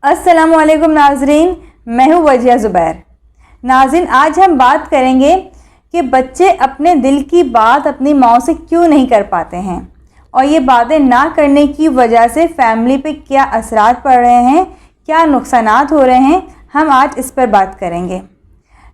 अस्सलामुअलैकुम नाजरीन, मैं हूँ वजिया ज़ुबैर। नाजरीन, आज हम बात करेंगे कि बच्चे अपने दिल की बात अपनी माँ से क्यों नहीं कर पाते हैं और ये बातें ना करने की वजह से फैमिली पे क्या असरात पड़ रहे हैं, क्या नुकसानात हो रहे हैं, हम आज इस पर बात करेंगे।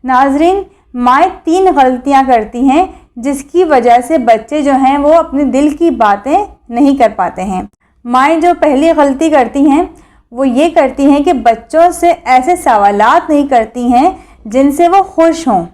नाजरीन, माएँ 3 गलतियाँ करती हैं जिसकी वजह से बच्चे जो हैं वो अपने दिल की बातें नहीं कर पाते हैं। माएँ जो पहली गलती करती हैं वो ये करती हैं कि बच्चों से ऐसे सवालात नहीं करती हैं जिनसे वो खुश हों।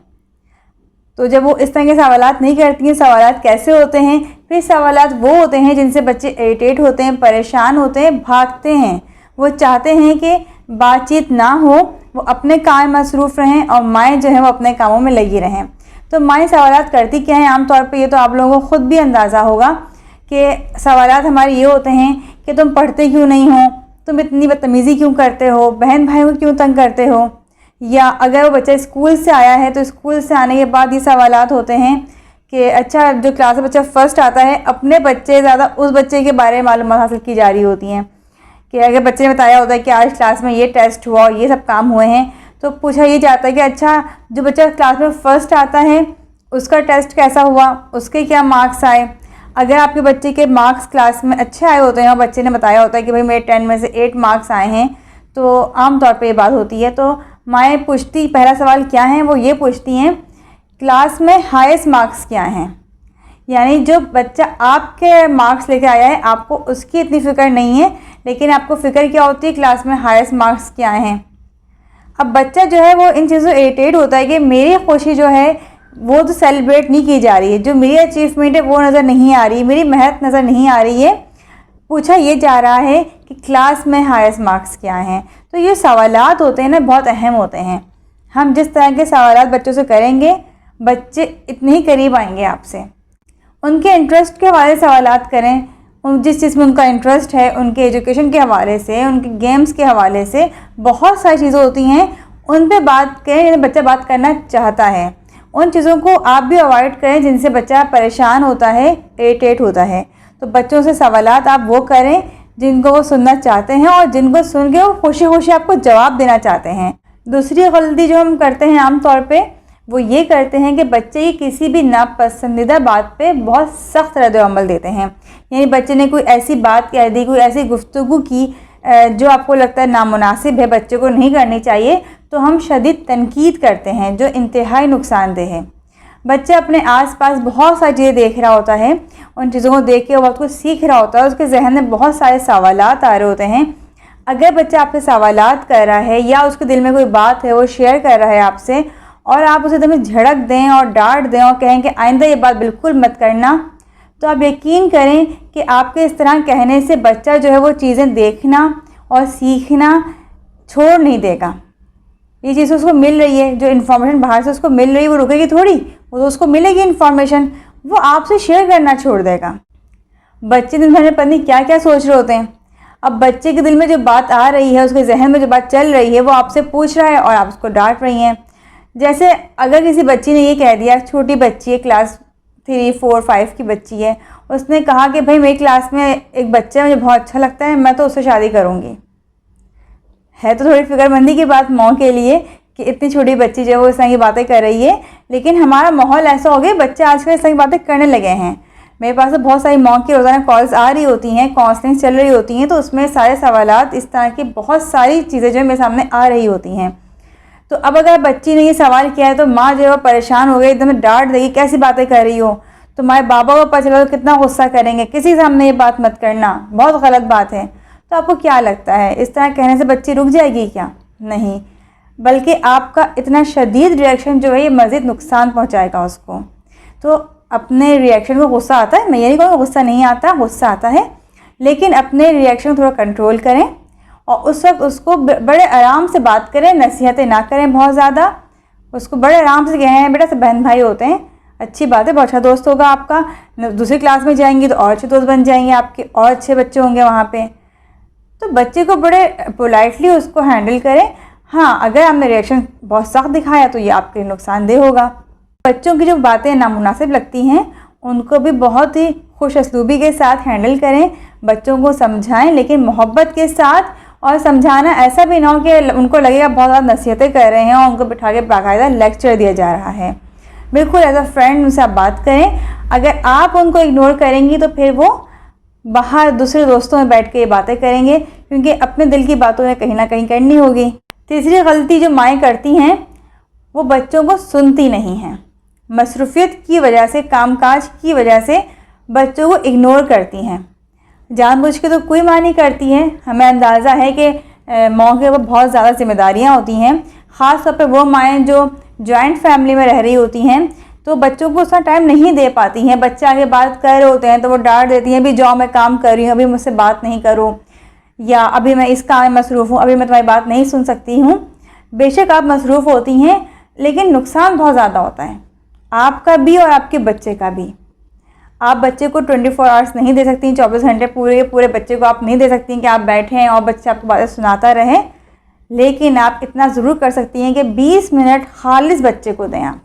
तो जब वो इस तरह के सवालात नहीं करती हैं, सवालात कैसे होते हैं? फिर सवालात वो होते हैं जिनसे बच्चे इरिटेट होते हैं, परेशान होते हैं, भागते हैं। वो चाहते हैं कि बातचीत ना हो, वो अपने काम में मसरूफ़ रहें और माएँ जो हैं वो अपने कामों में लगी रहें। तो माएँ सवालात करती क्या हैं आम तौर पे? ये तो आप लोगों को ख़ुद भी अंदाज़ा होगा कि सवालात हमारे ये होते हैं कि तुम पढ़ते क्यों नहीं हो, तुम इतनी बदतमीज़ी क्यों करते हो, बहन भाइयों को क्यों तंग करते हो। या अगर वो बच्चा स्कूल से आया है तो स्कूल से आने के बाद ये सवालात होते हैं कि अच्छा, जो क्लास में बच्चा फ़र्स्ट आता है, अपने बच्चे ज़्यादा उस बच्चे के बारे में मालूमात हासिल की जा रही होती हैं कि अगर बच्चे ने बताया होता है कि आज क्लास में ये टेस्ट हुआ और ये सब काम हुए हैं, तो पूछा ये जाता है कि अच्छा, जो बच्चा क्लास में फ़र्स्ट आता है उसका टेस्ट कैसा हुआ, उसके क्या मार्क्स आए। अगर आपके बच्चे के मार्क्स क्लास में अच्छे आए होते हैं और बच्चे ने बताया होता है कि भाई मेरे 10 में से 8 मार्क्स आए हैं, तो आम तौर पे ये बात होती है। तो माएँ पूछती, पहला सवाल क्या है, वो ये पूछती हैं क्लास में हाईएस्ट मार्क्स क्या हैं। यानी जो बच्चा आपके मार्क्स लेके आया है, आपको उसकी इतनी फ़िक्र नहीं है, लेकिन आपको फ़िक्र क्या होती है क्लास में हाईएस्ट मार्क्स क्या हैं। अब बच्चा जो है वो इन चीज़ों से इरिटेट होता है कि मेरी खुशी जो है वो तो सेलिब्रेट नहीं की जा रही है, जो मेरी अचीवमेंट है वो नज़र नहीं आ रही, मेरी मेहनत नज़र नहीं आ रही है। पूछा ये जा रहा है कि क्लास में हाईएस्ट मार्क्स क्या हैं। तो ये सवालात होते हैं ना, बहुत अहम होते हैं। हम जिस तरह के सवालात बच्चों से करेंगे, बच्चे इतने ही करीब आएंगे आपसे। उनके इंटरेस्ट के हवाले से सवालात करें, जिस चीज़ में उनका इंटरेस्ट है, उनके एजुकेशन के हवाले से, उनके गेम्स के हवाले से बहुत सारी चीज़ें होती हैं, उन पर बात करें। बच्चा बात करना चाहता है, उन चीज़ों को आप भी अवॉइड करें जिनसे बच्चा परेशान होता है, इरिटेट होता है। तो बच्चों से सवालात आप वो करें जिनको वो सुनना चाहते हैं और जिनको सुन के वो खुशी खुशी आपको जवाब देना चाहते हैं। दूसरी गलती जो हम करते हैं आम तौर पे, वो ये करते हैं कि बच्चे की किसी भी नापसंदीदा बात पे बहुत सख्त रद्द-ए-अमल देते हैं। यानी बच्चे ने कोई ऐसी बात कह दी, कोई ऐसी गुफ्तगू की जो आपको लगता है नामुनासिब है, बच्चे को नहीं करनी चाहिए, तो हम शदीद तनकीद करते हैं जो इंतहाई नुकसानदेह है। बच्चा अपने आसपास बहुत सारी चीज़ें देख रहा होता है, उन चीज़ों को देख के वो बहुत कुछ सीख रहा होता है, उसके जहन में बहुत सारे सवालात आ रहे होते हैं। अगर बच्चा आपसे सवालात कर रहा है या उसके दिल में कोई बात है वो शेयर कर रहा है आपसे, और आप उसे एकदम झड़क दें और डांट दें और कहें कि आइंदा ये बात बिल्कुल मत करना, तो आप यकीन करें कि आपके इस तरह कहने से बच्चा जो है वो चीज़ें देखना और सीखना छोड़ नहीं देगा। ये चीज़ उसको मिल रही है, जो इन्फॉर्मेशन बाहर से उसको मिल रही है वो रुकेगी थोड़ी, वो तो उसको मिलेगी इन्फॉर्मेशन, वो आपसे शेयर करना छोड़ देगा। बच्चे दिन भर में पता नहीं क्या क्या सोच रहे होते हैं। अब बच्चे के दिल में जो बात आ रही है, उसके जहन में जो बात चल रही है, वो आपसे पूछ रहा है और आप उसको डांट रही हैं। जैसे अगर किसी बच्ची ने ये कह दिया, छोटी बच्ची है, क्लास 3, 4, 5 की बच्ची है, उसने कहा कि भाई मेरी क्लास में एक बच्चा मुझे बहुत अच्छा लगता है, मैं तो उससे शादी करूँगी। है तो थोड़ी फिक्रमंदी की बात माँ के लिए कि इतनी छोटी बच्ची जो है वो इस तरह की बातें कर रही है, लेकिन हमारा माहौल ऐसा हो गया, बच्चे आजकल इस तरह की बातें करने लगे हैं। मेरे पास तो बहुत सारी माँ की रोज़ाना कॉल्स आ रही होती हैं, काउंसलिंग चल रही होती हैं, तो उसमें सारे सवालात, इस तरह की बहुत सारी चीज़ें जो है मेरे सामने आ रही होती हैं। तो अब अगर बच्ची ने ये सवाल किया है तो माँ जो है वो परेशान हो गई, एकदम डांट देगी, कैसी बातें कर रही हो। तो माँ बाबा को पता चला तो कितना गुस्सा करेंगे, किसी के सामने ये बात मत करना, बहुत गलत बात है। तो आपको क्या लगता है, इस तरह कहने से बच्ची रुक जाएगी क्या? नहीं, बल्कि आपका इतना शदीद रिएक्शन जो है ये मज़ीद नुकसान पहुंचाएगा उसको। तो अपने रिएक्शन को, गुस्सा आता है, मैं ये नहीं कहूँगा गुस्सा नहीं आता, गुस्सा आता है, लेकिन अपने रिएक्शन थोड़ा कंट्रोल करें और उस वक्त उसको बड़े आराम से बात करें, नसीहतें ना करें बहुत ज़्यादा। उसको बड़े आराम से कहें बेटा सब बहन भाई होते हैं, अच्छी बात है, बहुत अच्छा दोस्त होगा आपका, दूसरी क्लास में जाएंगी तो और अच्छे दोस्त बन जाएंगे आपके, और अच्छे बच्चे होंगे वहाँ पे। तो बच्चे को बड़े पोलाइटली उसको हैंडल करें। हाँ, अगर आपने रिएक्शन बहुत सख्त दिखाया तो ये आपके नुकसानदेह होगा। बच्चों की जो बातें नामुनासिब लगती हैं उनको भी बहुत ही खुश असलूबी के साथ हैंडल करें, बच्चों को समझाएं, लेकिन मोहब्बत के साथ और समझाना ऐसा भी ना हो कि उनको लगेगा बहुत ज़्यादा नसीहतें कर रहे हैं और उनको बिठा के बाकायदा लेक्चर दिया जा रहा है। बिल्कुल एज अ फ्रेंड उनसे आप बात करें। अगर आप उनको इग्नोर करेंगी तो फिर वो बाहर दूसरे दोस्तों में बैठ के ये बातें करेंगे, क्योंकि अपने दिल की बातों में कहीं ना कहीं करनी होगी। तीसरी गलती जो माएँ करती हैं, वो बच्चों को सुनती नहीं हैं। मसरूफियत की वजह से, कामकाज की वजह से बच्चों को इग्नोर करती हैं। जानबूझ के तो कोई माँ नहीं करती है। हमें अंदाज़ा है कि माँ के वो बहुत ज़्यादा जिम्मेदारियाँ होती हैं, ख़ास तौर पे वो माएँ जो जॉइंट फैमिली में रह रही होती हैं, तो बच्चों को उतना टाइम नहीं दे पाती हैं। बच्चे आगे बात कर रहे होते हैं तो वो डांट देती हैं, भी जाओ मैं काम कर रही हूँ, अभी मुझसे बात नहीं करो, या अभी मैं इस काम में मसरूफ़ हूँ, अभी मैं तुम्हारी बात नहीं सुन सकती हूँ। बेशक आप मसरूफ़ होती हैं, लेकिन नुकसान बहुत ज़्यादा होता है, आपका भी और आपके बच्चे का भी। आप बच्चे को 24 आवर्स नहीं दे सकती, 24 घंटे पूरे बच्चे को आप नहीं दे सकती कि आप बैठे हैं और बच्चा आपको बातें सुनाता रहे। लेकिन आप इतना ज़रूर कर सकती हैं कि 20 मिनट खालिस बच्चे को दें आप।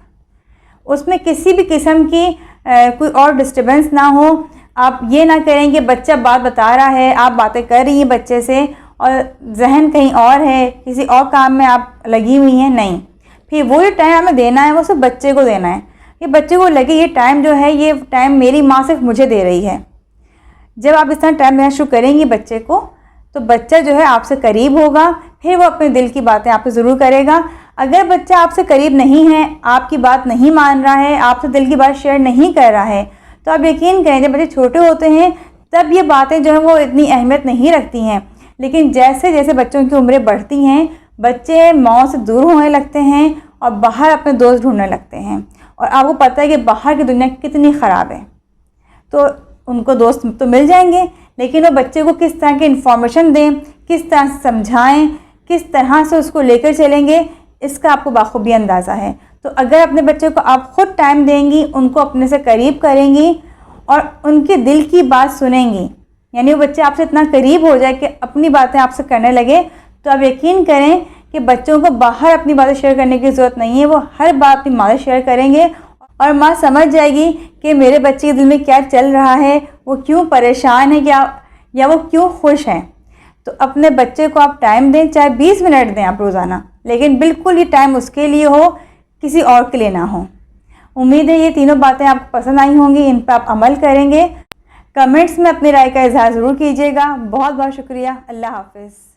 उसमें किसी भी किस्म की कोई और डिस्टर्बेंस ना हो। आप ये ना करें कि बच्चा बात बता रहा है, आप बातें कर रही हैं बच्चे से और जहन कहीं और है, किसी और काम में आप लगी हुई हैं। नहीं, फिर वो जो टाइम हमें देना है वो सिर्फ बच्चे को देना है, कि बच्चे को लगे ये टाइम जो है, ये टाइम मेरी माँ सिर्फ मुझे दे रही है। जब आप इस तरह टाइम देना शुरू करेंगी बच्चे को, तो बच्चा जो है आपसे करीब होगा, फिर वो अपने दिल की बातें आपसे ज़रूर करेगा। अगर बच्चा आपसे करीब नहीं है, आपकी बात नहीं मान रहा है, आपसे दिल की बात शेयर नहीं कर रहा है, तो आप यकीन करें जब बच्चे छोटे होते हैं तब ये बातें जो हैं वो इतनी अहमियत नहीं रखती हैं। लेकिन जैसे जैसे बच्चों की उम्रें बढ़ती हैं, बच्चे माँ से दूर होने लगते हैं और बाहर अपने दोस्त ढूंढने लगते हैं, और आपको पता है कि बाहर की दुनिया कितनी ख़राब है। तो उनको दोस्त तो मिल जाएंगे, लेकिन वो बच्चे को किस तरह की इन्फॉर्मेशन दें, किस तरह से समझाएं, किस तरह से उसको लेकर चलेंगे, इसका आपको बाखूबी अंदाज़ा है। तो अगर अपने बच्चे को आप ख़ुद टाइम देंगी, उनको अपने से करीब करेंगी और उनके दिल की बात सुनेंगी, यानी वो बच्चे आपसे इतना करीब हो जाए कि अपनी बातें आपसे करने लगे, तो आप यकीन करें कि बच्चों को बाहर अपनी बातें शेयर करने की ज़रूरत नहीं है। वो हर बात अपनी माँ से शेयर करेंगे और माँ समझ जाएगी कि मेरे बच्चे के दिल में क्या चल रहा है, वो क्यों परेशान है, या वो क्यों खुश हैं। तो अपने बच्चे को आप टाइम दें, चाहे 20 मिनट दें आप रोज़ाना, लेकिन बिल्कुल ये टाइम उसके लिए हो, किसी और के लिए ना हो। उम्मीद है ये तीनों बातें आपको पसंद आई होंगी, इन पर आप अमल करेंगे। कमेंट्स में अपनी राय का इजहार ज़रूर कीजिएगा। बहुत बहुत शुक्रिया। अल्लाह हाफ़िज़।